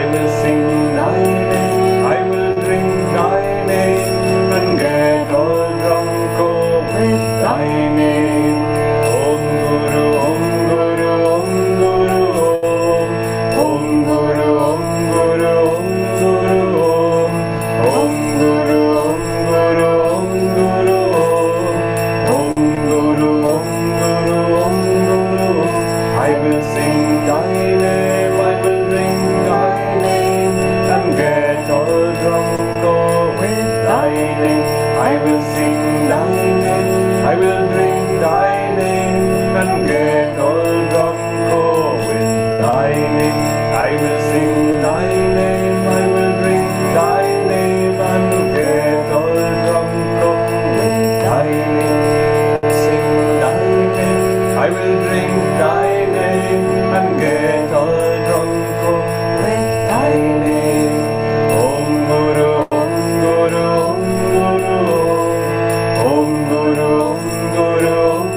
I will sing thy name, I will drink thy name, and get all drunk with thy name. Om Guru, Om Guru, Om Guru, Om Guru, Om Guru, Om Guru, Om Guru, Om Guru, Om Guru, Om Guru, Om Guru, Om Guru. I will sing thy name, I will drink thy name, and get all drunk with thy name. I will sing thy name, I will drink thy name, and get all drunk with thy name. I will sing thy name, I will drink thy name, and get all drunk with thy name. Sing thy name, I will drink thy name, and get all drunk with thy name. Om Guru, Om Guru, Om Guru, Om Guru, Om Guru, Om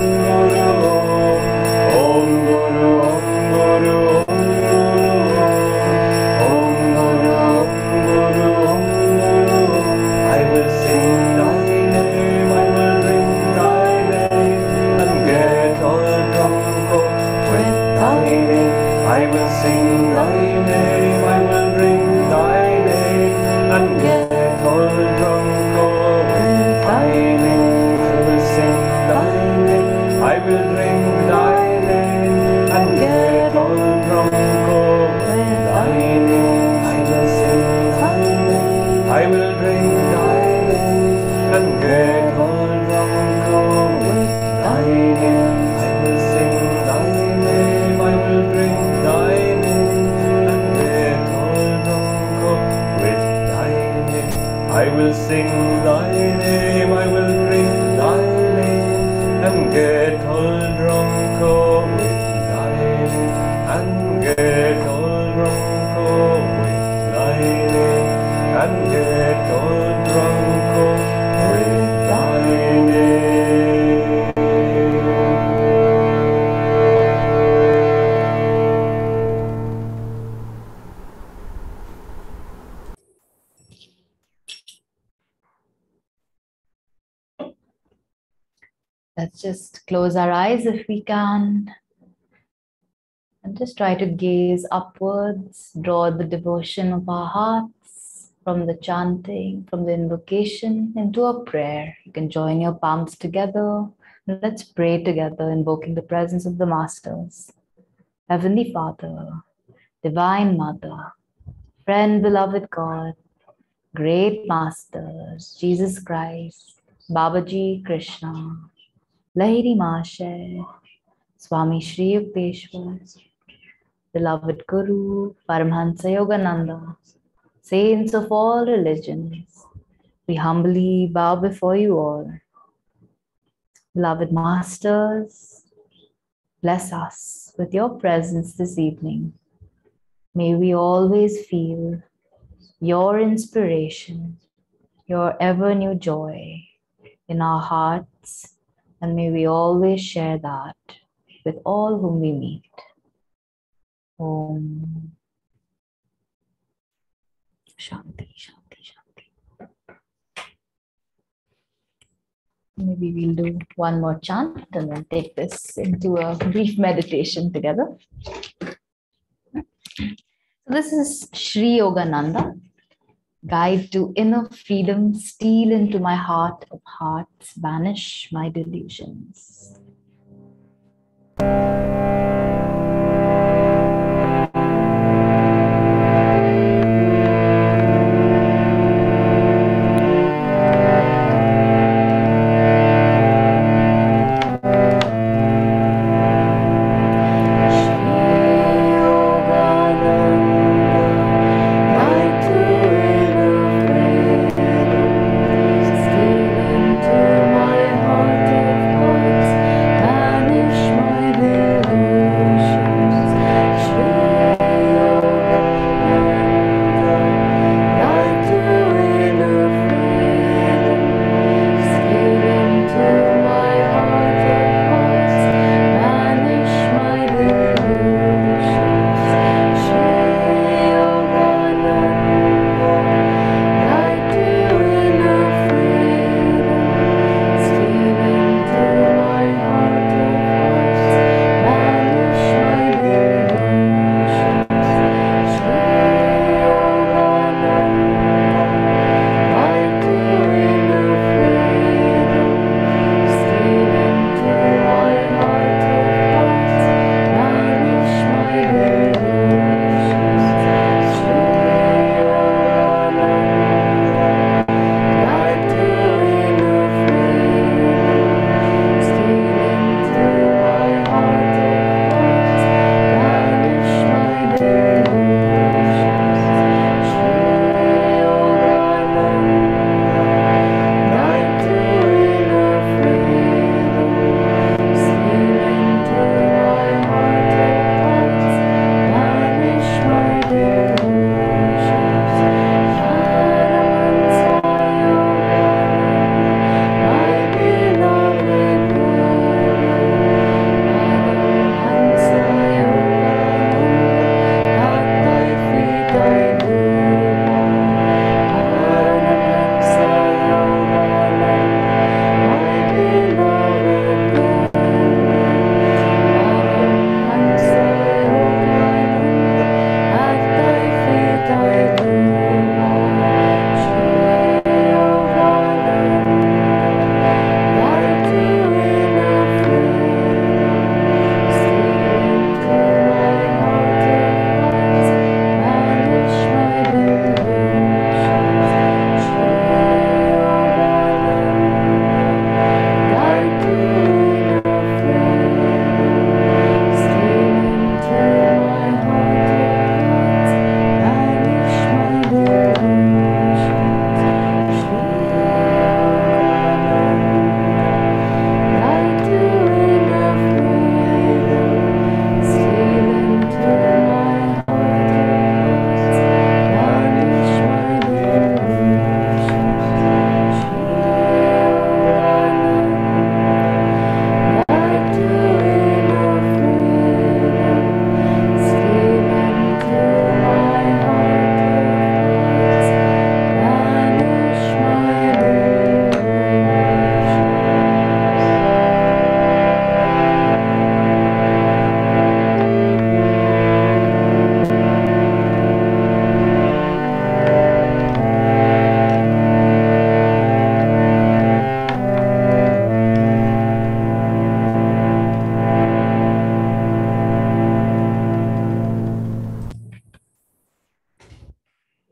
Guru, Om Guru, Om Guru, Om Guru, Om Guru, Om Guru. I will sing thy name, I will drink thy name, and get all drunk with thy name. I will sing thy name, I will drink thy name, and get all drunk with thy name. I will sing thy name, I will drink thy name, and get all drunk with thy name. I will sing thy name, I will drink thy name, and get all drunk with thy name. I will sing thy name, I will drink thy name, and get all drunk with thy name. I will sing thy name, I will drink thy name, and get all drunk with thy name, and get all drunk with thy name, and get all drunk with thy name. Let's just close our eyes if we can, and just try to gaze upwards, draw the devotion of our hearts from the chanting, from the invocation into a prayer. You can join your palms together. Let's pray together, invoking the presence of the Masters. Heavenly Father, Divine Mother, Friend, Beloved God, Great Masters, Jesus Christ, Babaji Krishna, Lahiri Mashe, Swami Shri Yukteswar, Beloved Guru, Paramhansa Yogananda, saints of all religions, we humbly bow before you all. Beloved Masters, bless us with your presence this evening. May we always feel your inspiration, your ever new joy in our hearts, and may we always share that with all whom we meet. Om Shanti, Shanti, Shanti. Maybe we'll do one more chant and then take this into a brief meditation together. So this is Sri Yogananda. Guide to inner freedom, steal into my heart of hearts, banish my delusions. Steal into my heart of hearts, banish my delusions.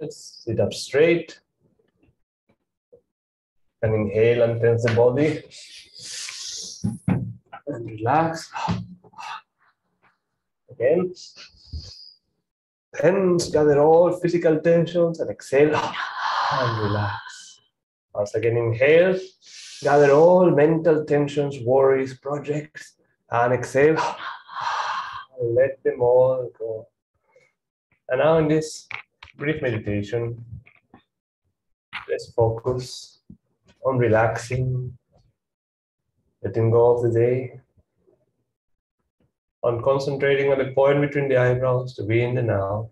Let's sit up straight and inhale and tense the body and relax. Again, tense, gather all physical tensions and exhale and relax. Once again, inhale, gather all mental tensions, worries, projects, and exhale. Let them all go. And now in this brief meditation, let's focus on relaxing, letting go of the day, on concentrating on the point between the eyebrows to be in the now.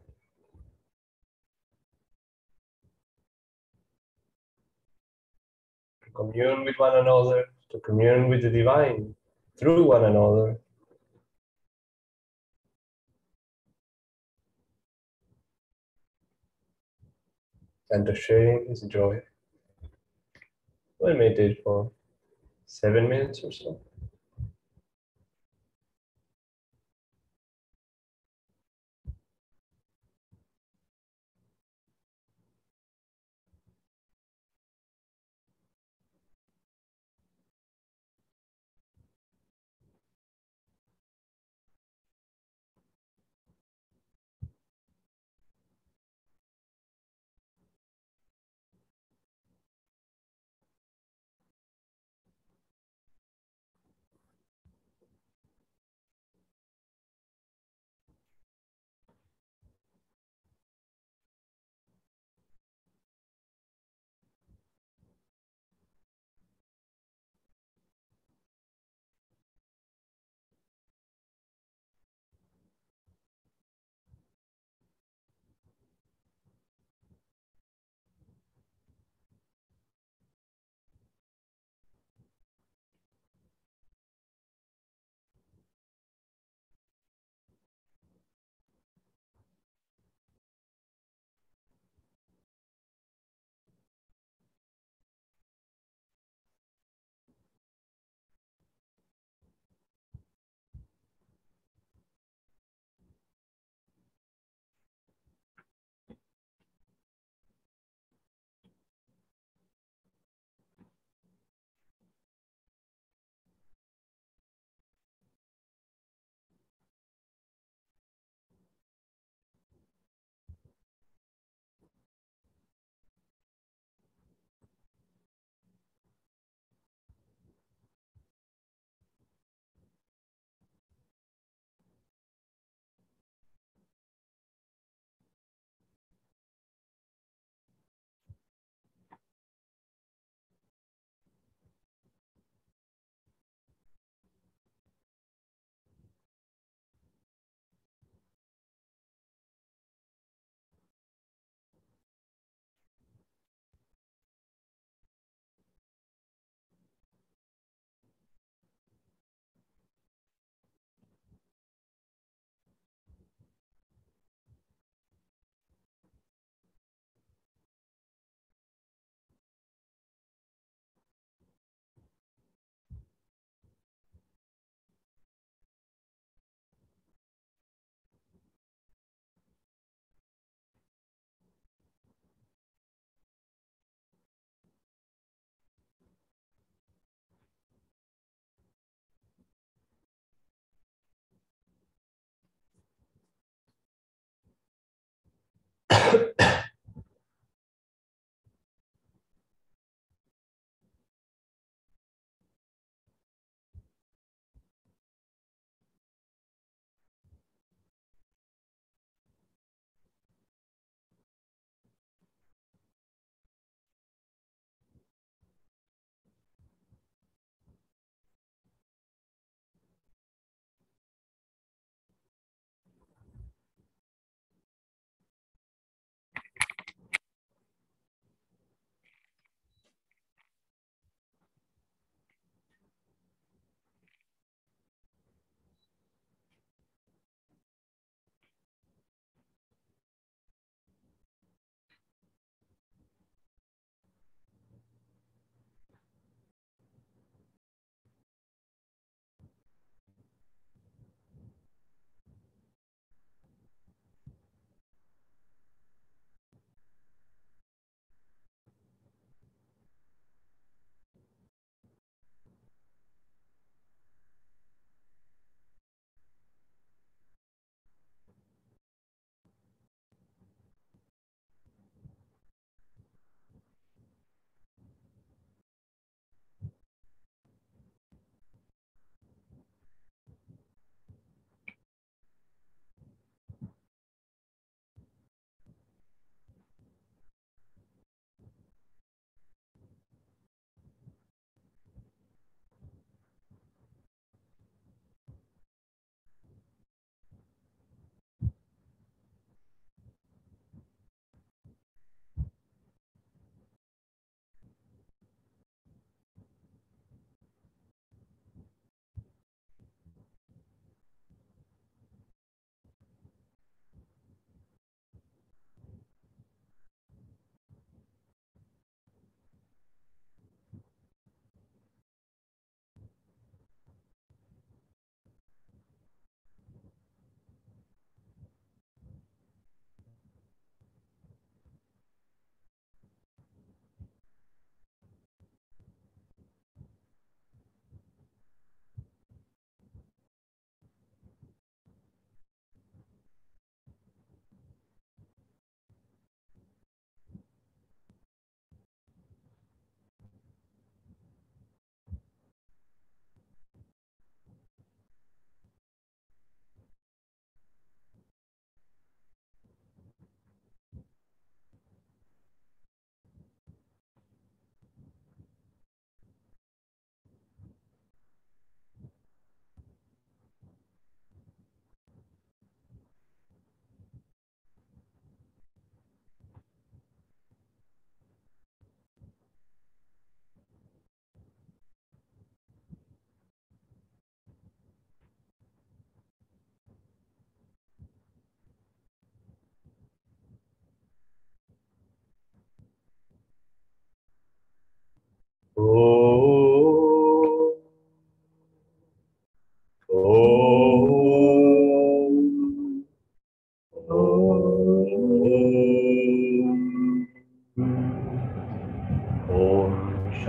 To commune with one another, to commune with the divine through one another. And to sharing his joy. We'll meditate for 7 minutes or so.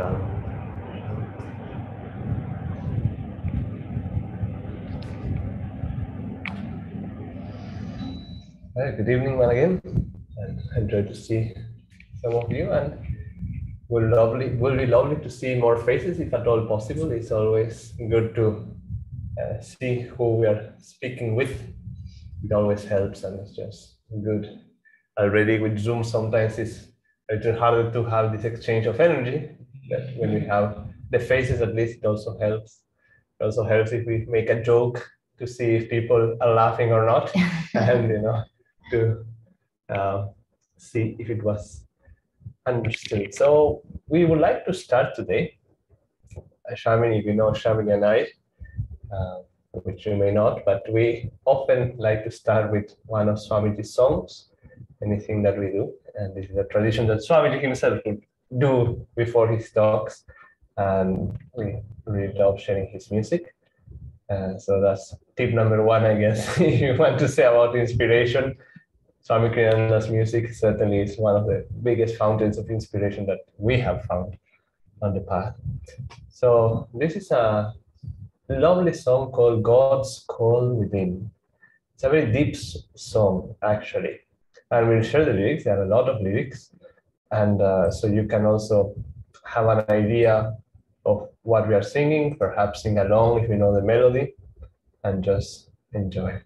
Hi, good evening once again, and enjoy to see some of you, and will be lovely to see more faces if at all possible. It's always good to see who we are speaking with. It always helps, and it's just good. Already with Zoom, sometimes it's a little harder to have this exchange of energy, but when we have the faces, at least it also helps. It also helps if we make a joke to see if people are laughing or not, and to see if it was understood. So we would like to start today. Shamini, if you know Shamini and I, which you may not, but we often like to start with one of Swamiji's songs, anything that we do. And this is a tradition that Swamiji himself would do before his talks. And we really love sharing his music. So that's tip number one, I guess. If you want to say about inspiration, Swami Kriyananda's music certainly is one of the biggest fountains of inspiration that we have found on the path. So this is a lovely song called God's Call Within. It's a very deep song, actually. And we'll share the lyrics. There are a lot of lyrics. And so you can also have an idea of what we are singing, perhaps sing along if you know the melody, and just enjoy.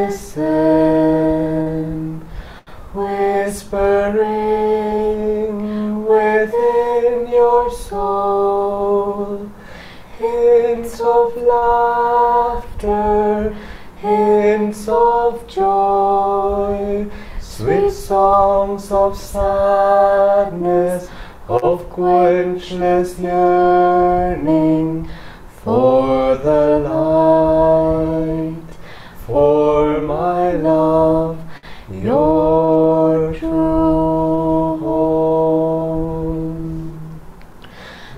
Listen, whispering within your soul, hints of laughter, hints of joy, sweet songs of sadness, of quenchless yearning for the light, for my love, your true home.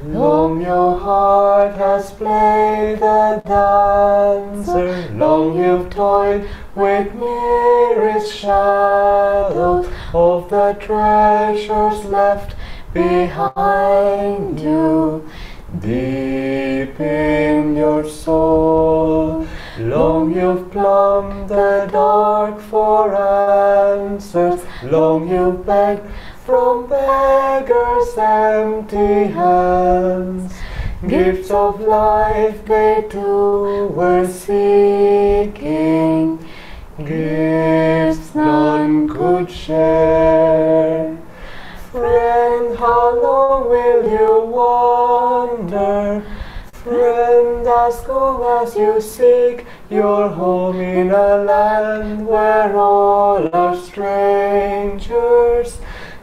Long your heart has played the dancer, long you've toyed with nearest shadows of the treasures left behind you, deep in your soul. Long you've plumbed the dark for answers, long you've begged from beggars' empty hands. Gifts of life they too were seeking, gifts none could share. Friend, how long will you wander? Friend, as long as you seek your home in a land where all are strangers,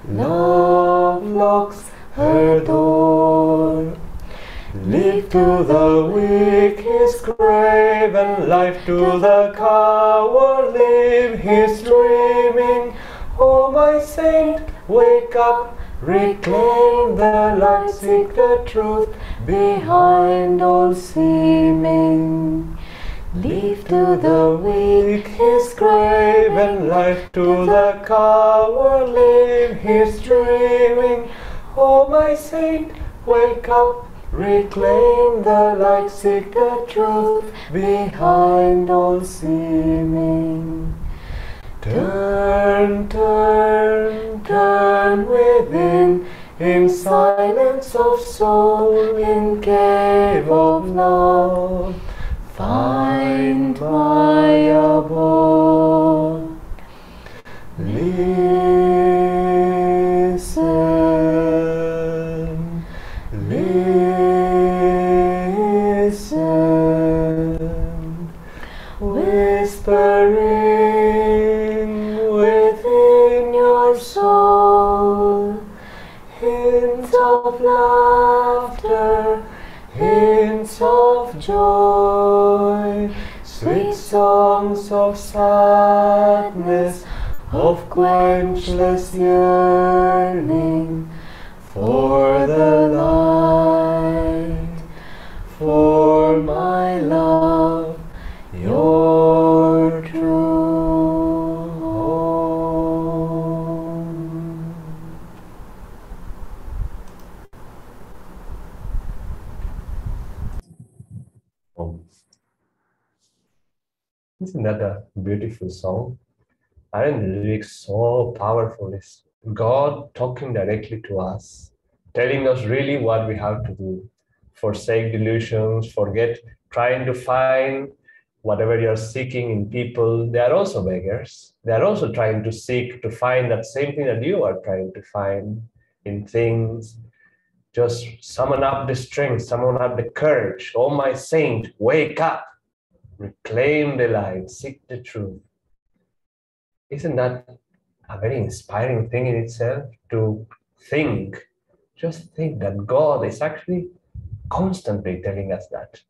love locks her door. Leave to the weak his grave, and life to the coward leave his dreaming. Oh, my saint, wake up, reclaim the light, seek the truth behind all seeming. Leave to the weak his grave, and life to the coward leave his dreaming. Oh, my saint, wake up, reclaim the light, seek the truth behind all seeming. Turn, turn, turn within, in silence of soul, in cave of love, find my abode. Listen, listen, whispering within your soul, hints of laughter, hints of joy, sweet songs of sadness, of quenchless yearning for the light, for my love, your true home. Isn't that a beautiful song? Aren't the lyrics so powerful? It's God talking directly to us, telling us really what we have to do. Forsake delusions, forget trying to find whatever you're seeking in people. They are also beggars. They are also trying to seek to find that same thing that you are trying to find in things. Just summon up the strength, summon up the courage. Oh, my saint, wake up, reclaim the light, seek the truth. Isn't that a very inspiring thing in itself to think, just think that God is actually constantly telling us that.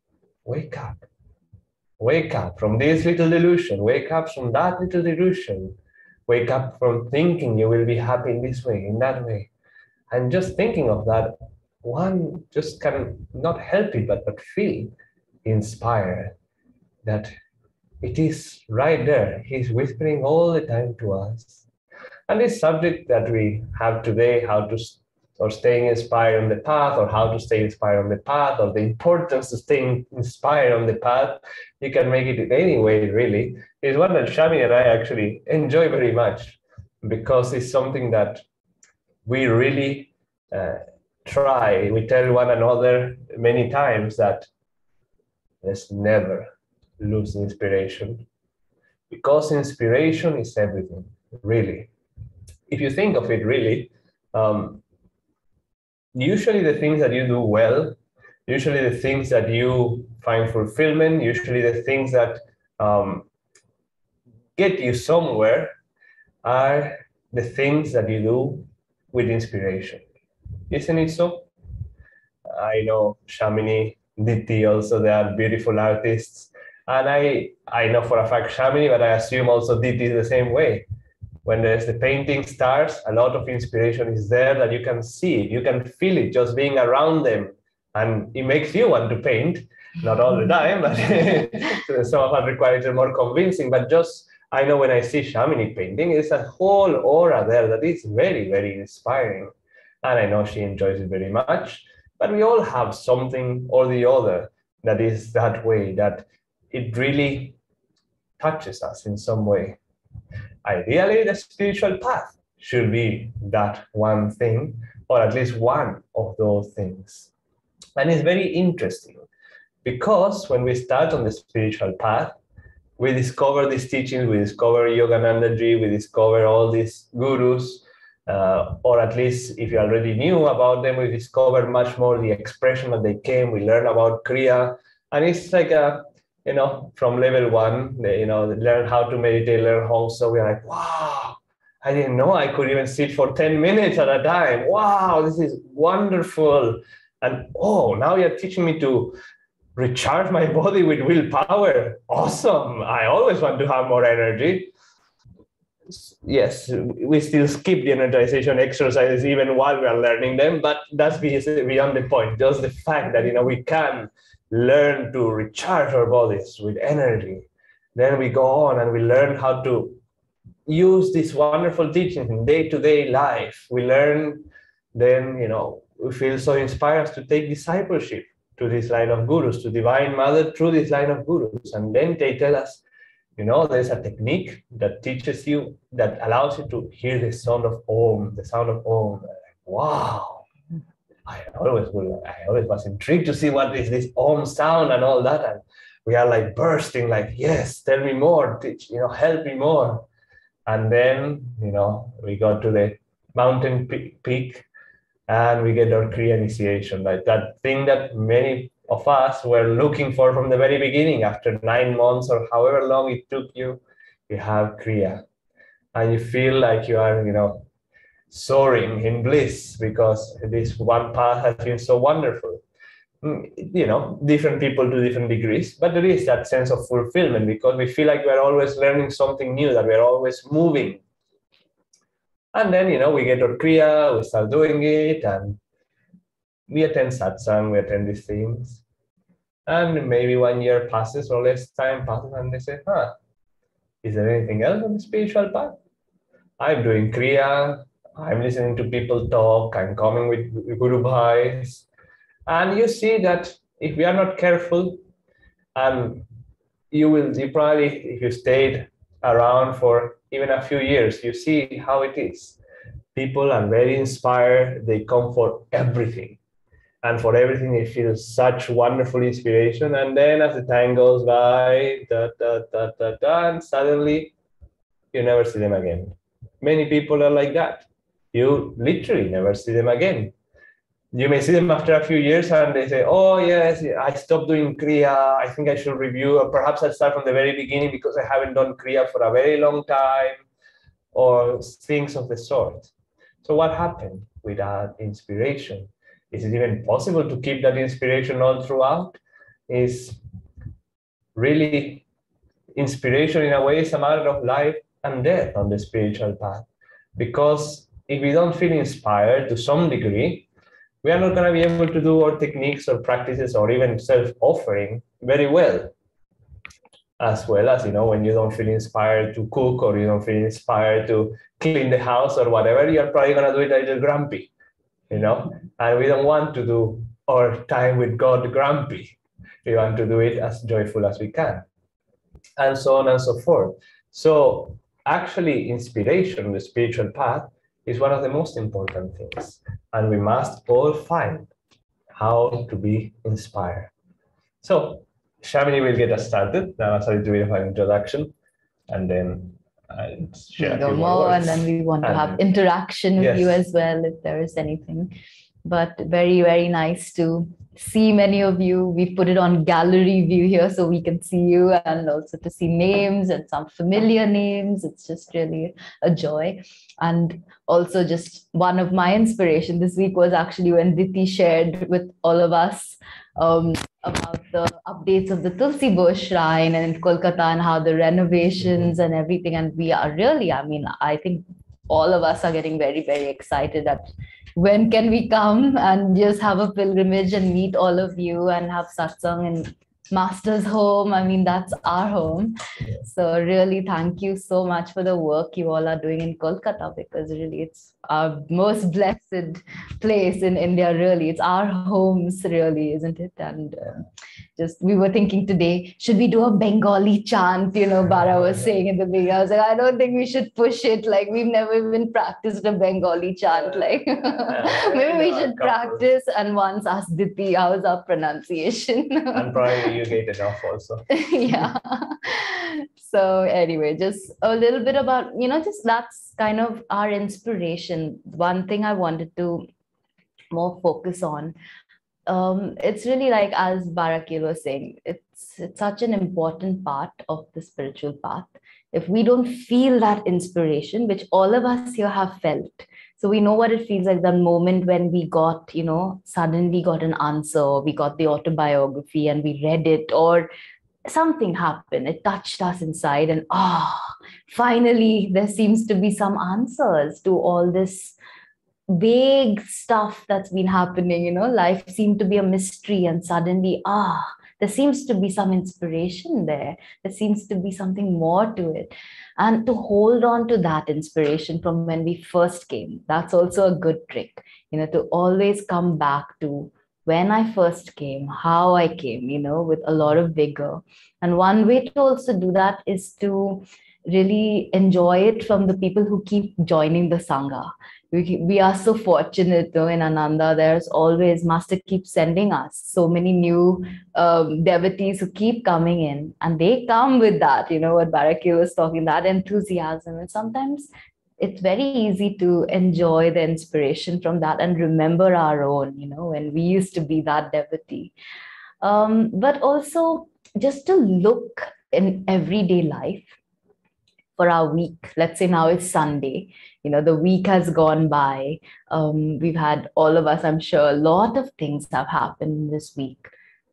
Wake up from this little delusion, wake up from that little delusion, wake up from thinking you will be happy in this way, in that way. And just thinking of that, one just can not help it but feel inspired that it is right there. He's whispering all the time to us. And this subject that we have today, how to or staying inspired on the path, or how to stay inspired on the path, or the importance of staying inspired on the path, you can make it in any way, really, is one that Shami and I actually enjoy very much, because it's something that we really try. We tell one another many times that let's never lose inspiration, because inspiration is everything, really. If you think of it, really, usually the things that you do well, usually the things that you find fulfillment, usually the things that get you somewhere are the things that you do with inspiration. Isn't it so? I know Shamini, Diti also, they are beautiful artists. And I know for a fact Shamini, but I assume also Diti is the same way. When there's the painting starts, a lot of inspiration is there that you can see, you can feel it just being around them. And it makes you want to paint, not all the time, but some of us require it more convincing. But just, I know when I see Shamini painting, it's a whole aura there that is very, very inspiring. And I know she enjoys it very much. But we all have something or the other that is that way, that it really touches us in some way. Ideally, the spiritual path should be that one thing, or at least one of those things. And it's very interesting, because when we start on the spiritual path, we discover these teachings, we discover Yoganandaji, we discover all these gurus, or at least if you already knew about them, we discover much more the expression that they came, we learn about Kriya, and it's like a, from level one, learn how to meditate, learn how, so we're like, wow, I didn't know I could even sit for 10 minutes at a time. Wow, this is wonderful. And oh, now you're teaching me to recharge my body with willpower. Awesome. I always want to have more energy. Yes, we still skip the energization exercises even while we are learning them, but that's beyond the point. Just the fact that, we can learn to recharge our bodies with energy. Then we go on and we learn how to use these wonderful teachings in day-to-day life. We learn, then, we feel so inspired to take discipleship to this line of gurus, to Divine Mother through this line of gurus. And then they tell us, there's a technique that teaches you, that allows you to hear the sound of Om, the sound of Om. Wow. I always was intrigued to see what is this Om sound and all that. And we are like bursting, like, yes, tell me more, teach, help me more. And then, we go to the mountain peak and we get our Kriya initiation, like that thing that many of us were looking for from the very beginning. After 9 months or however long it took you, you have Kriya. And you feel like you are, soaring in bliss because this one path has been so wonderful. You know, different people to different degrees, but there is that sense of fulfillment because we feel like we're always learning something new, that we're always moving. And then, you know, we get our Kriya, we start doing it, and we attend satsang, we attend these things. And maybe 1 year passes or less time passes, and they say, is there anything else on the spiritual path? I'm doing Kriya, I'm listening to people talk, I'm coming with Guru Bhais. And you see that if we are not careful, you probably, if you stayed around for even a few years, you see how it is. People are very inspired, they come for everything. And for everything, they feel such wonderful inspiration. And then as the time goes by, and suddenly you never see them again. Many people are like that. You literally never see them again. You may see them after a few years and they say, oh yes, I stopped doing Kriya. I think I should review, or perhaps I'll start from the very beginning because I haven't done Kriya for a very long time, or things of the sort. So what happened with that inspiration? Is it even possible to keep that inspiration all throughout? Is really inspiration in a way is a matter of life and death on the spiritual path. Because if we don't feel inspired to some degree, we are not going to be able to do our techniques or practices or even self-offering very well. As well as, you know, when you don't feel inspired to cook or you don't feel inspired to clean the house or whatever, you're probably going to do it a little grumpy, you know, and we don't want to do our time with God grumpy. We want to do it as joyful as we can, and so on and so forth. So actually, inspiration on the spiritual path is one of the most important things, and we must all find how to be inspired. So Shamini will get us started. Now I'll do it an introduction, and then I'll share a few more words. And then we want to have interaction with you as well, if there is anything. But very, very nice to see many of you. We put it on gallery view here so we can see you, and also to see names and some familiar names. It's just really a joy. And also just one of my inspiration this week was actually when Diti shared with all of us about the updates of the Tulsi Bush Shrine and in Kolkata and how the renovations and everything. And we are really, I mean, I think all of us are getting very, very excited that when can we come and just have a pilgrimage and meet all of you and have satsang in Master's home. I mean, that's our home. So really, thank you so much for the work you all are doing in Kolkata, because really it's our most blessed place in India, really. It's our homes, really, isn't it? And just, we were thinking today, should we do a Bengali chant? You know, Bara was saying in the beginning, I was like, I don't think we should push it. Like, we've never even practiced a Bengali chant. Like, maybe we should practice and once ask Diti, how's our pronunciation? And probably you get it off also. Yeah. So anyway, just a little bit about, you know, just that's kind of our inspiration. One thing I wanted to more focus on, it's really like, as Barakil was saying, it's such an important part of the spiritual path. If we don't feel that inspiration, which all of us here have felt, so we know what it feels like, the moment when we got, you know, suddenly got an answer, or we got the autobiography and we read it, or something happened, it touched us inside, and finally there seems to be some answers to all this vague stuff that's been happening. You know, life seemed to be a mystery, and suddenly there seems to be some inspiration there. There seems to be something more to it. And to hold on to that inspiration from when we first came, that's also a good trick, you know, to always come back to when I first came, how I came, you know, with a lot of vigor. And one way to also do that is to really enjoy it from the people who keep joining the Sangha. We are so fortunate, though, in Ananda. There's always, Master keeps sending us so many new devotees who keep coming in, and they come with that, you know, what Barakil was talking, that enthusiasm. And sometimes it's very easy to enjoy the inspiration from that and remember our own, you know, when we used to be that devotee. But also just to look in everyday life for our week. Let's say now it's Sunday, the week has gone by. We've had, all of us, I'm sure, a lot of things have happened this week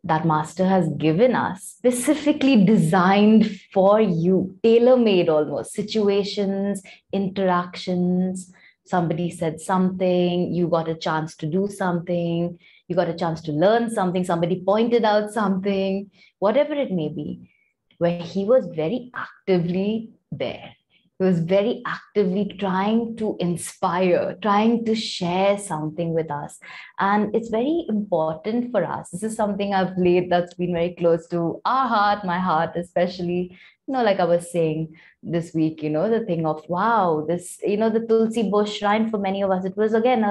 that Master has given us, specifically designed for you, tailor-made almost, situations, interactions. Somebody said something, you got a chance to do something, you got a chance to learn something, somebody pointed out something, whatever it may be, where he was very actively there. He was very actively trying to inspire, trying to share something with us. And it's very important for us. This is something I've laid that's been very close to our heart, my heart especially. Like I was saying this week, the thing of, wow, this, the Tulsi bush shrine for many of us, it was again,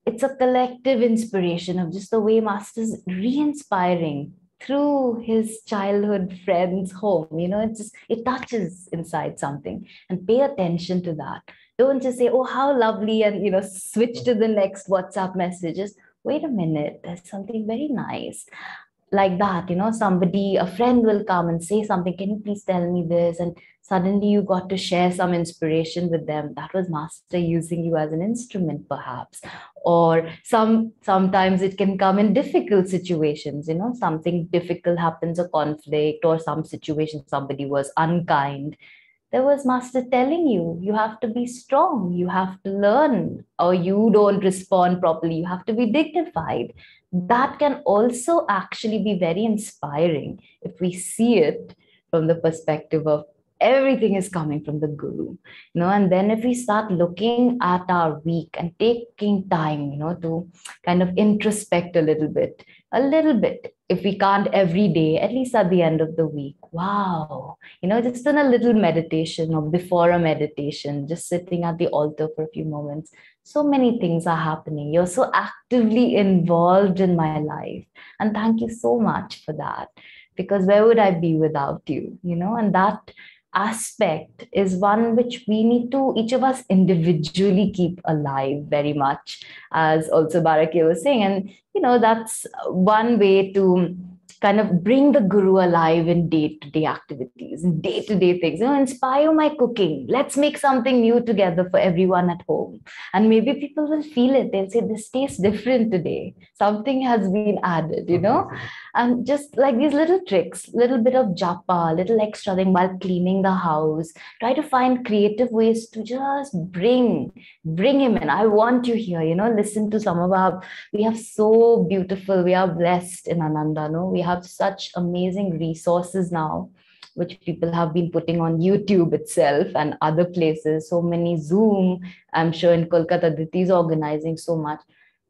it's a collective inspiration of just the way Master's re-inspiring through his childhood friend's home. It touches inside something, and pay attention to that. Don't just say, oh, how lovely, and switch to the next WhatsApp messages. Wait a minute, there's something very nice like that. Somebody, a friend will come and say something, can you please tell me this? And suddenly you got to share some inspiration with them. That was Master using you as an instrument, perhaps. Or sometimes it can come in difficult situations. Something difficult happens, a conflict or some situation, somebody was unkind. There was Master telling you, you have to be strong, you have to learn, or you don't respond properly, you have to be dignified. That can also actually be very inspiring if we see it from the perspective of everything is coming from the Guru. And then if we start looking at our week and taking time, to kind of introspect a little bit, if we can't every day, at least at the end of the week. Wow, just in a little meditation or before a meditation, just sitting at the altar for a few moments. So many things are happening. You're so actively involved in my life. And thank you so much for that, because where would I be without you? And that aspect is one which we need to, each of us individually, keep alive very much, as also Barakia was saying. And that's one way to kind of bring the Guru alive in day-to-day activities, in day-to-day things. Inspire my cooking. Let's make something new together for everyone at home. And maybe people will feel it. They'll say, this tastes different today. Something has been added, And just like these little tricks, little bit of japa, little extra thing while cleaning the house. Try to find creative ways to just bring him in. I want you here, listen to some of our, we have so beautiful, we are blessed in Ananda, no? We have such amazing resources now, which people have been putting on YouTube itself and other places, so many Zoom. I'm sure in Kolkata, Diti is organizing so much.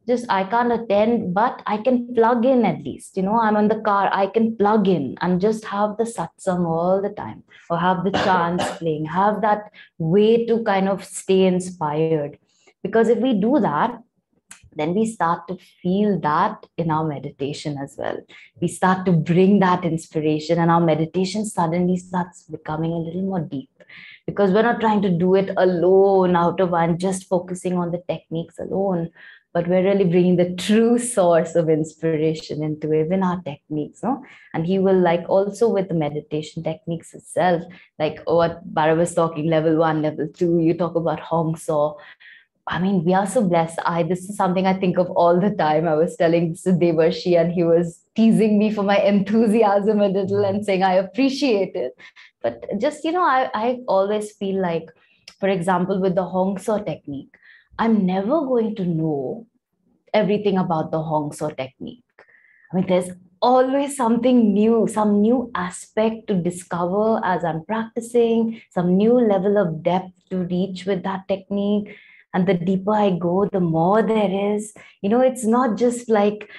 Just, I can't attend, but I can plug in at least, I'm on the car, I can plug in and just have the satsang all the time, or have the chants playing, have that way to kind of stay inspired. Because if we do that, then we start to feel that in our meditation as well. We start to bring that inspiration, and our meditation suddenly starts becoming a little more deep, because we're not trying to do it alone out of one, just focusing on the techniques alone, but we're really bringing the true source of inspiration into even our techniques, no? And he will, like, also with the meditation techniques itself, like what Bara was talking, level 1, level 2, you talk about Hong Saw. I mean, we are so blessed. This is something I think of all the time. I was telling this to Devarshi, and he was teasing me for my enthusiasm a little and saying, I appreciate it. But just, I always feel like, for example, with the Hong Saw technique, I'm never going to know everything about the Hong Saw technique. I mean, there's always something new, some new aspect to discover as I'm practicing, some new level of depth to reach with that technique. And the deeper I go, the more there is. It's not just like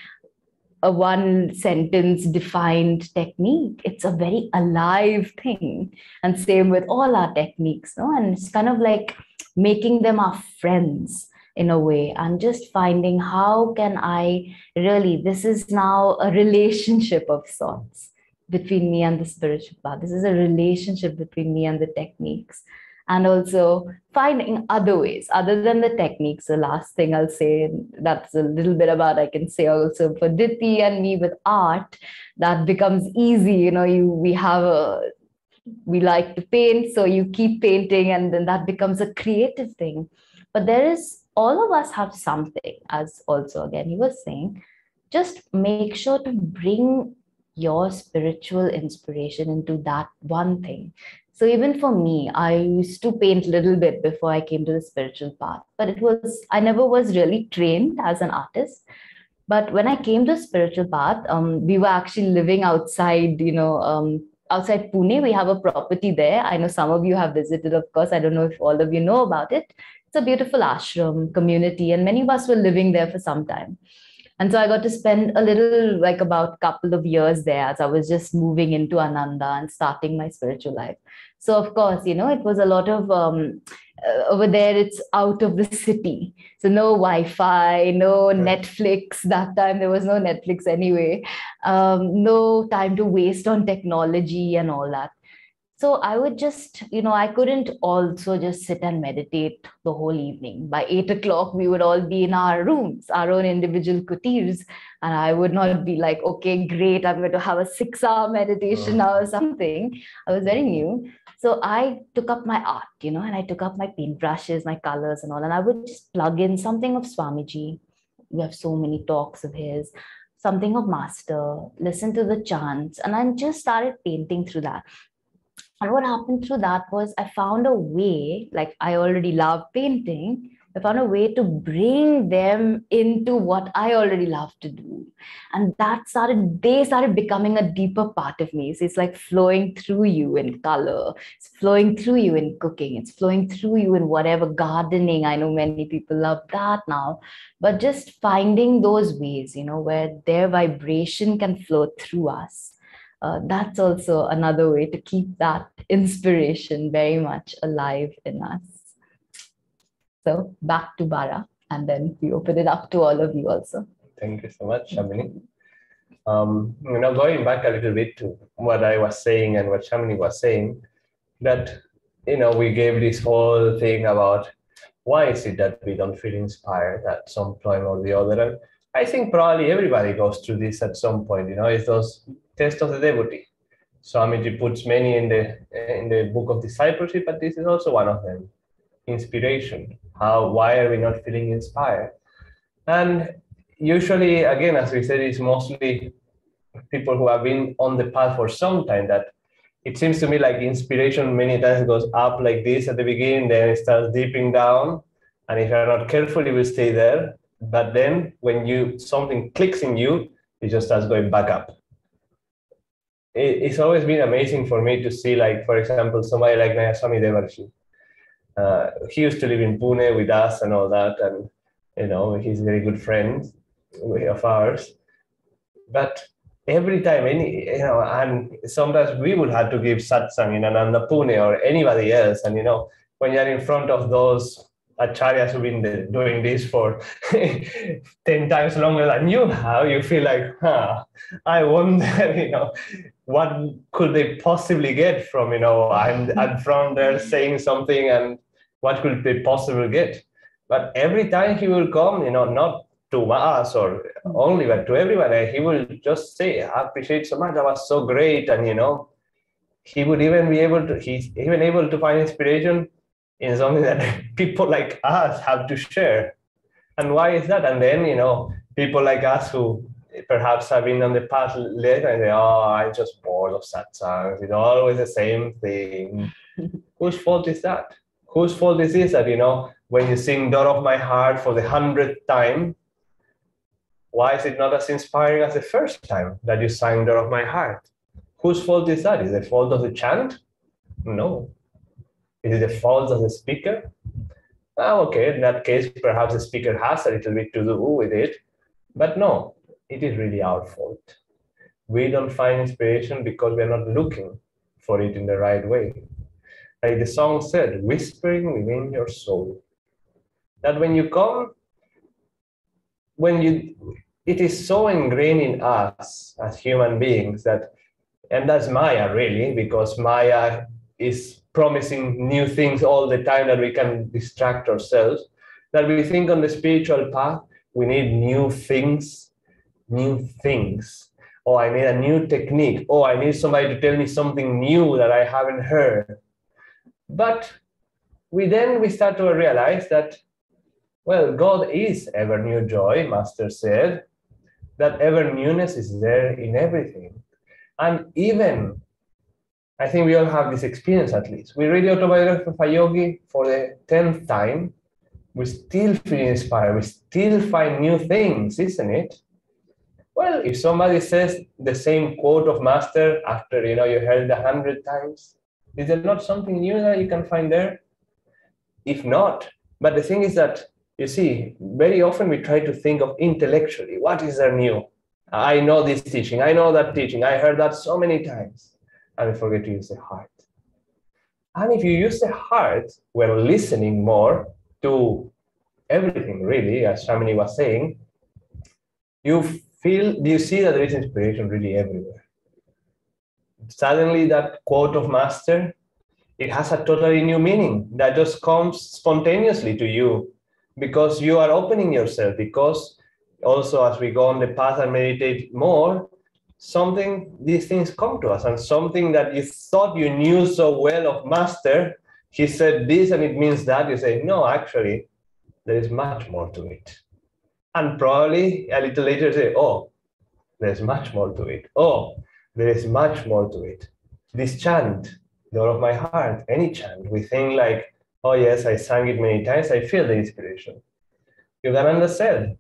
a one sentence defined technique. It's a very alive thing. And same with all our techniques, no? And it's kind of like making them our friends in a way, and just finding how can I really, this is now a relationship of sorts between me and the spiritual path. This is a relationship between me and the techniques. And also finding other ways other than the techniques. The last thing I'll say, that's a little bit about, I can say also for Diti and me with art, that becomes easy. We have a we like to paint, so you keep painting, and then that becomes a creative thing. But all of us have something, as also again he was saying, just make sure to bring your spiritual inspiration into that one thing. So even for me, I used to paint a little bit before I came to the spiritual path, but I never was really trained as an artist. But when I came to the spiritual path, we were actually living outside, outside Pune. We have a property there. I know some of you have visited, of course. I don't know if all of you know about it. It's a beautiful ashram community, and many of us were living there for some time. And so I got to spend a little, like about couple of years there as I was just moving into Ananda and starting my spiritual life. So of course, it was a lot of, over there, it's out of the city. So no Wi-Fi, no Netflix. That time there was no Netflix anyway. No time to waste on technology and all that. So I would just, I couldn't also just sit and meditate the whole evening. By 8 o'clock, we would all be in our rooms, our own individual kutirs. And I would not be like, okay, great, I'm going to have a 6-hour meditation now or something. I was very new. So I took up my art, and I took up my paintbrushes, my colors and all. And I would just plug in something of Swamiji. We have so many talks of his, something of Master, listen to the chants. And I just started painting through that. And what happened through that was I found a way, like I already love painting, I found a way to bring them into what I already love to do. And they started becoming a deeper part of me. So it's like flowing through you in color, it's flowing through you in cooking, it's flowing through you in whatever, gardening. I know many people love that now, but just finding those ways, where their vibration can flow through us. That's also another way to keep that inspiration very much alive in us. So back to Bara, and then we open it up to all of you also. Thank you so much, Shamini. Going back a little bit to what I was saying and what Shamini was saying, that, we gave this whole thing about why is it that we don't feel inspired at some point or the other. And I think probably everybody goes through this at some point, it's those tests of the devotee. Swamiji puts many in the book of discipleship, but this is also one of them. Inspiration. Why are we not feeling inspired? And usually, again, as we said, it's mostly people who have been on the path for some time that it seems to me like inspiration many times goes up like this at the beginning, then it starts dipping down. And if you're not careful, it will stay there. But then when something clicks in you, it just starts going back up. It's always been amazing for me to see, like, for example, somebody like Nayaswami Devarshi. He used to live in Pune with us and all that, and he's a very good friend of ours. But every time, and sometimes we would have to give satsang in Ananda Pune or anybody else, and when you're in front of those acharyas who've been doing this for 10 times longer than you have, you feel like, I wonder, what could they possibly get from, I'm from there saying something, and what could they possibly get? But every time he will come, not to us or only, but to everybody, he will just say, I appreciate so much, that was so great. And, he would even be he's even able to find inspiration in something that people like us have to share. And why is that? And then, people like us who perhaps have been on the path later and say, I'm just bored of satsangs, always the same thing. Whose fault is that? Whose fault is this that, when you sing Door of My Heart for the 100th time, why is it not as inspiring as the first time that you sang Door of My Heart? Whose fault is that? Is it the fault of the chant? No. Is it the fault of the speaker? Okay, in that case, perhaps the speaker has a little bit to do with it. But no, it is really our fault. We don't find inspiration because we're not looking for it in the right way. Like the song said, whispering within your soul. That when you come, it is so ingrained in us as human beings that, and that's Maya really, because Maya is promising new things all the time that we can distract ourselves, that we think on the spiritual path, we need new things. Oh, I need a new technique. Oh, I need somebody to tell me something new that I haven't heard. But we start to realize that, well, God is ever new joy, Master said, that ever newness is there in everything. And even, I think we all have this experience at least. We read the autobiography of a yogi for the 10th time. We still feel inspired. We still find new things, isn't it? Well, if somebody says the same quote of Master after you heard 100 times, is there not something new that you can find there? If not, but the thing is that, you see, very often we try to think of intellectually, what is there new? I know this teaching, I know that teaching, I heard that so many times, and we forget to use the heart. And if you use the heart when listening more to everything, really, as Shamini was saying, you see that there is inspiration really everywhere. Suddenly that quote of Master, it has a totally new meaning that just comes spontaneously to you because you are opening yourself, because also as we go on the path and meditate more, these things come to us, and something that you thought you knew so well of Master, he said this and it means that, you say, no, actually, there is much more to it. And probably a little later say, oh, there's much more to it. Oh, there is much more to it. This chant, Door of my heart, any chant, we think like, oh yes, I sang it many times, I feel the inspiration. Yogananda said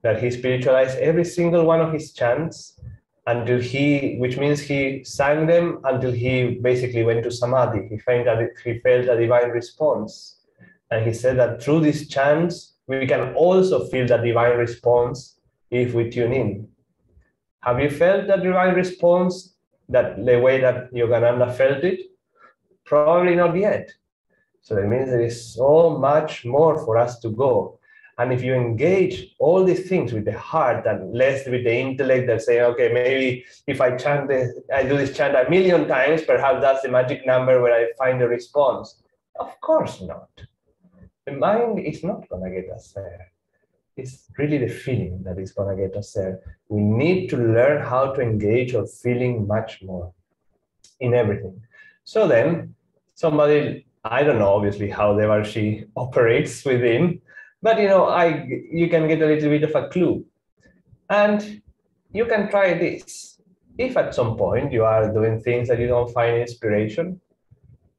that he spiritualized every single one of his chants until which means he sang them until he basically went to samadhi. He felt a divine response. And he said that through these chants, we can also feel that divine response if we tune in. Have you felt that divine response the way that Yogananda felt it? Probably not yet. So that means there is so much more for us to go. And if you engage all these things with the heart and less with the intellect that say, okay, maybe if I do this chant 1,000,000 times, perhaps that's the magic number where I find a response. Of course not. The mind is not going to get us there. It's really the feeling that is going to get us there. We need to learn how to engage our feeling much more in everything. So then, somebody, I don't know obviously how Devarshi operates within, but you can get a little bit of a clue. And you can try this. If at some point you are doing things that you don't find inspiration,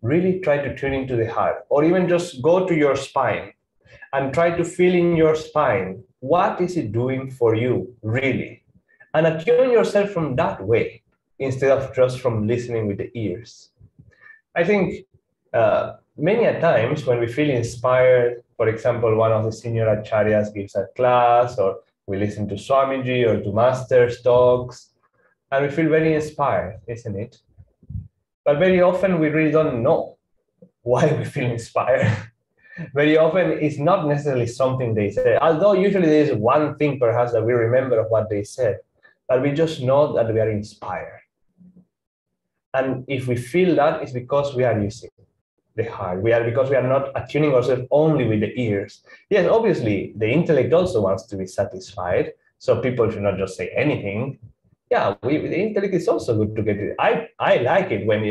really try to tune into the heart, or even just go to your spine and try to feel in your spine, what is it doing for you, really? And attune yourself from that way, instead of just from listening with the ears. I think many a times when we feel inspired, for example, one of the senior acharyas gives a class, or we listen to Swamiji or to Master's talks, and we feel very inspired, isn't it? But very often we really don't know why we feel inspired. Very often it's not necessarily something they said, although usually there is one thing perhaps that we remember of what they said, but we just know that we are inspired. And if we feel that, it's because we are using the heart. Because we are not attuning ourselves only with the ears. Yes, obviously, the intellect also wants to be satisfied, so people should not just say anything. Yeah, the intellect is also good to get it. I like it when,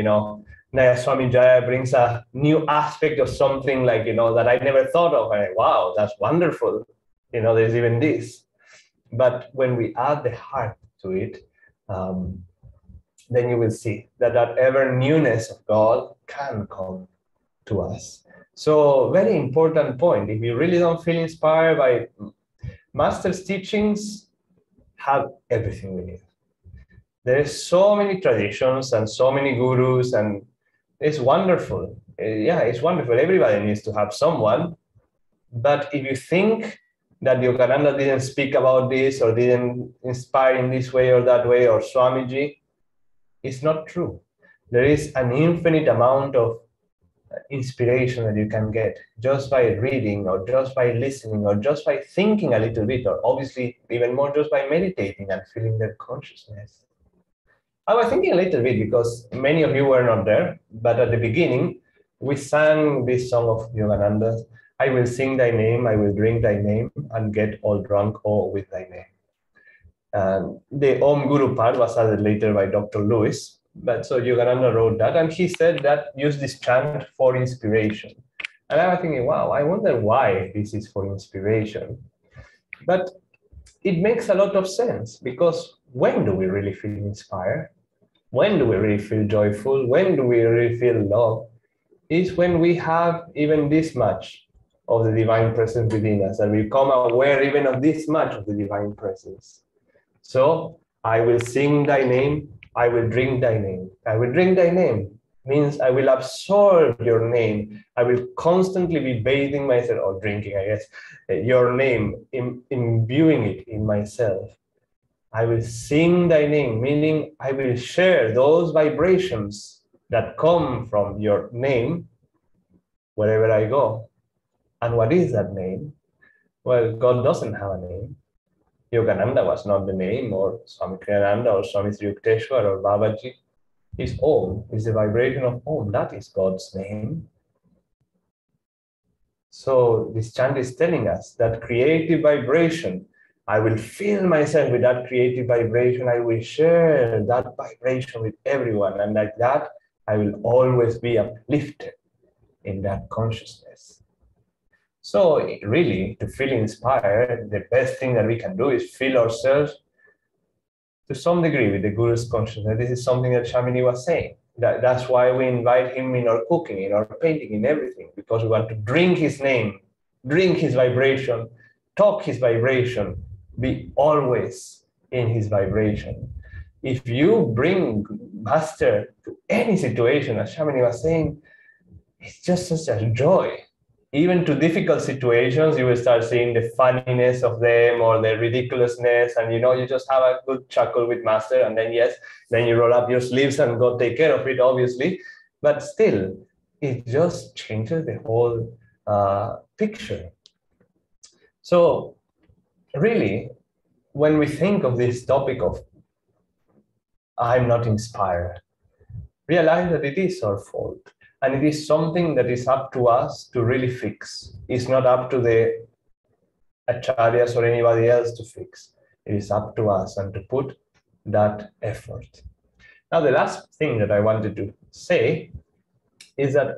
Naya Swami Jaya brings a new aspect of something like, that I never thought of. And wow, that's wonderful. There's even this. But when we add the heart to it, then you will see that ever newness of God can come to us. So very important point. If you really don't feel inspired by Master's teachings, have everything we need. There is so many traditions and so many gurus, and it's wonderful. Yeah, it's wonderful. Everybody needs to have someone. But if you think that Yogananda didn't speak about this or didn't inspire in this way or that way, or Swamiji, it's not true. There is an infinite amount of inspiration that you can get just by reading, or just by listening, or just by thinking a little bit, or obviously even more just by meditating and feeling their consciousness. I was thinking a little bit because many of you were not there, but at the beginning, we sang this song of Yogananda, I will sing thy name, I will drink thy name, and get all drunk all with thy name. And the Om Guru part was added later by Dr. Lewis. But so Yogananda wrote that, and he said that use this chant for inspiration. And I was thinking, wow, I wonder why this is for inspiration. But it makes a lot of sense, because when do we really feel inspired? When do we really feel joyful? When do we really feel love? Is when we have even this much of the divine presence within us, and we become aware even of this much of the divine presence. So I will sing thy name, I will drink thy name. I will drink thy name means I will absorb your name. I will constantly be bathing myself, or drinking, I guess, your name, imbuing it in myself. I will sing thy name, meaning I will share those vibrations that come from your name wherever I go. And what is that name? Well, God doesn't have a name. Yogananda was not the name, or Swami Kriyananda, or Swami Sri Yukteswar, or Babaji. Is Om, is the vibration of Om. That is God's name. So this chant is telling us that creative vibration, I will fill myself with that creative vibration. I will share that vibration with everyone. And like that, I will always be uplifted in that consciousness. So really, to feel inspired, the best thing that we can do is fill ourselves to some degree with the Guru's consciousness. This is something that Shamini was saying. That's why we invite him in our cooking, in our painting, in everything, because we want to drink his name, drink his vibration, talk his vibration, be always in his vibration. If you bring Master to any situation, as Shamini was saying, it's just such a joy. Even to difficult situations, you will start seeing the funniness of them or the ridiculousness, and you just have a good chuckle with Master, and then then you roll up your sleeves and go take care of it, obviously. But still, it just changes the whole picture. So really, when we think of this topic of I'm not inspired, realize that it is our fault. And it is something that is up to us to really fix. It's not up to the acharyas or anybody else to fix. It is up to us and to put that effort. Now, the last thing that I wanted to say is that,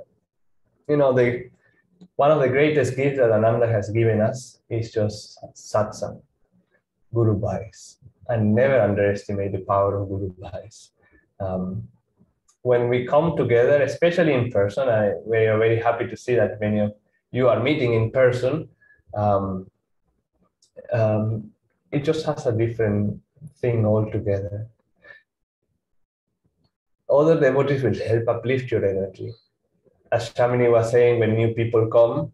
one of the greatest gifts that Ananda has given us is just satsang, Guru Bhais. And never underestimate the power of Guru Bhais. When we come together, especially in person, we are very happy to see that many of you are meeting in person. It just has a different thing altogether. Other devotees will help uplift your energy. As Shamini was saying, when new people come,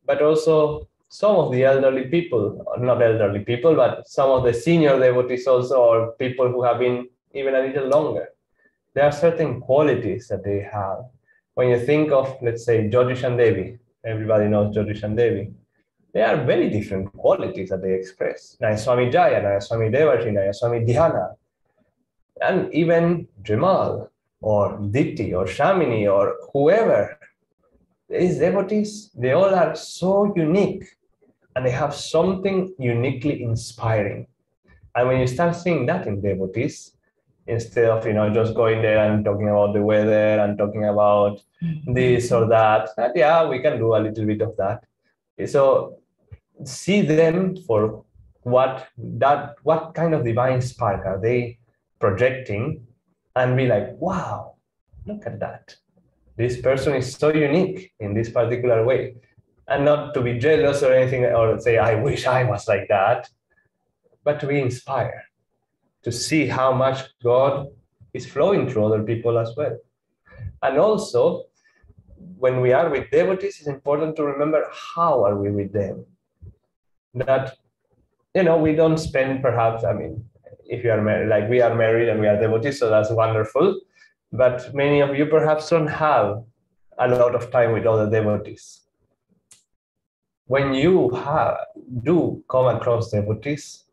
but also some of the elderly people, not elderly people, but some of the senior devotees also, or people who have been even a little longer. There are certain qualities that they have. When you think of, let's say, Jyotishan Devi, everybody knows Jyotishan Devi. There are very different qualities that they express. Swami Jaya, Swami Devarshi, Swami Dhyana, and even Jamal, or Dipti, or Shamini, or whoever. These devotees, they all are so unique, and they have something uniquely inspiring. And when you start seeing that in devotees, instead of just going there and talking about the weather and talking about this or that, yeah, we can do a little bit of that. So see them for what kind of divine spark are they projecting, and be like, wow, look at that. This person is so unique in this particular way. And not to be jealous or anything, or say, I wish I was like that, but to be inspired, to see how much God is flowing through other people as well. And also, when we are with devotees, it's important to remember how are we with them. That, we don't spend perhaps, if you are married, like we are married and we are devotees, so that's wonderful. But many of you perhaps don't have a lot of time with other devotees. When you do come across devotees,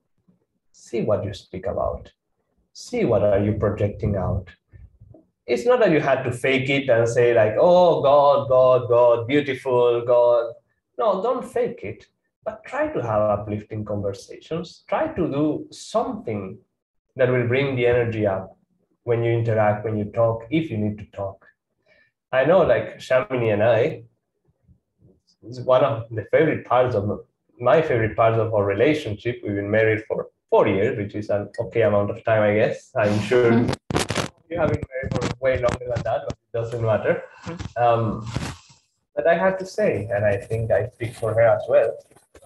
see what you speak about. See what are you projecting out. It's not that you had to fake it and say like, oh, God, God, God, beautiful, God. No, don't fake it. but try to have uplifting conversations. Try to do something that will bring the energy up when you interact, when you talk, if you need to talk. I know, like Shamini and I, it's one of the favorite parts of my favorite parts of our relationship. We've been married for 4 years, which is an okay amount of time, I guess. I'm sure you have been married for way longer than that, but it doesn't matter. But I have to say, and I think I speak for her as well,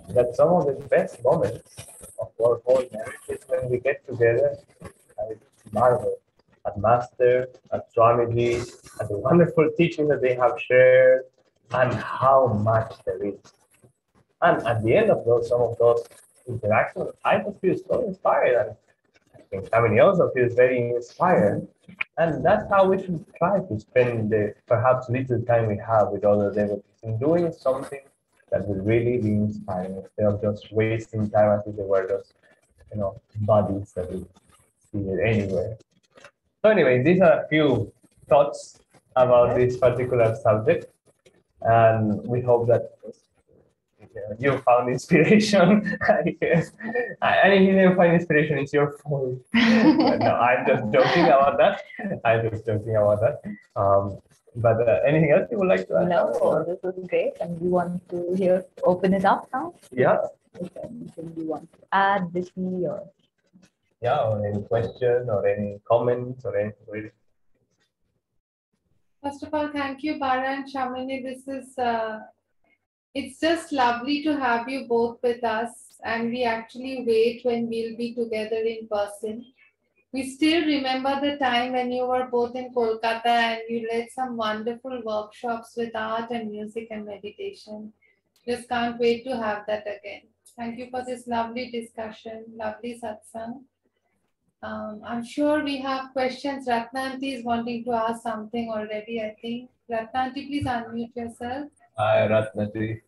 that some of the best moments of our whole marriage is when we get together and marvel at Master, at Swamiji, at the wonderful teaching that they have shared, and how much there is. And at the end of those, some of those interactions, I just feel so inspired, and I think Shamini also feels very inspired. And that's how we should try to spend the perhaps little time we have with other devotees in doing something that will really be inspiring instead of just wasting time as if they were just, bodies that we see it anywhere. So anyway, these are a few thoughts about this particular subject, and we hope that you found inspiration. I guess. And if you didn't find inspiration, it's your fault. No, I'm just joking about that. But anything else you would like to add? No, this was great. And we want to open it up now. Yeah. Is there anything you want to add, Vicky, or? Yeah, or any question or any comments or anything. First of all, thank you, Bara and Shamini. This is, it's just lovely to have you both with us, and we actually wait when we'll be together in person. We still remember the time when you were both in Kolkata and you led some wonderful workshops with art and music and meditation. Just can't wait to have that again. Thank you for this lovely discussion, lovely satsang. I'm sure we have questions. Ratnanti is wanting to ask something already, I think. Ratnanti, please unmute yourself. Hi, Ratnati.